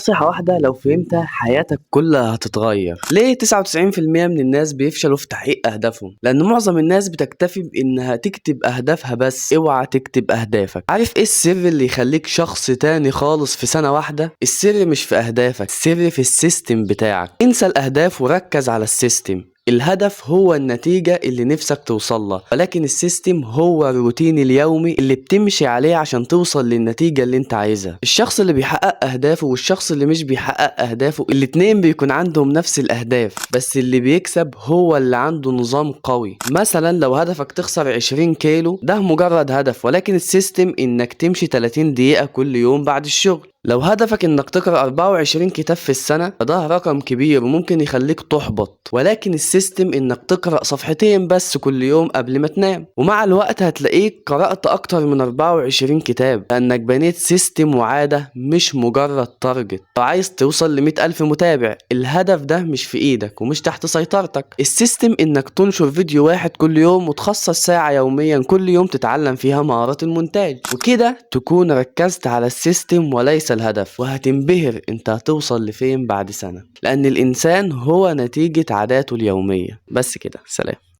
نصيحة واحدة لو فهمتها حياتك كلها هتتغير. ليه 99% من الناس بيفشلوا في تحقيق أهدافهم؟ لأن معظم الناس بتكتفي بإنها تكتب أهدافها بس، اوعى تكتب أهدافك. عارف إيه السر اللي يخليك شخص تاني خالص في سنة واحدة؟ السر مش في أهدافك، السر في السيستم بتاعك. انسى الأهداف وركز على السيستم. الهدف هو النتيجة اللي نفسك توصلها، ولكن السيستم هو الروتين اليومي اللي بتمشي عليه عشان توصل للنتيجة اللي انت عايزها. الشخص اللي بيحقق أهدافه والشخص اللي مش بيحقق أهدافه الاتنين بيكون عندهم نفس الأهداف، بس اللي بيكسب هو اللي عنده نظام قوي. مثلا لو هدفك تخسر 20 كيلو، ده مجرد هدف، ولكن السيستم انك تمشي 30 دقيقة كل يوم بعد الشغل. لو هدفك انك تقرأ 24 كتاب في السنة، فده رقم كبير وممكن يخليك تحبط، ولكن السيستم انك تقرأ صفحتين بس كل يوم قبل ما تنام، ومع الوقت هتلاقيك قرأت اكتر من 24 كتاب، لانك بنيت سيستم وعادة مش مجرد تارجت. لو عايز توصل ل100 ألف متابع، الهدف ده مش في ايدك ومش تحت سيطرتك. السيستم انك تنشر فيديو واحد كل يوم وتخصص ساعة يوميا كل يوم تتعلم فيها مهارات المونتاج، وكده تكون ركزت على السيستم وليس الهدف، وهتنبهر انت هتوصل لفين بعد سنة، لأن الإنسان هو نتيجة عاداته اليومية. بس كده، سلام.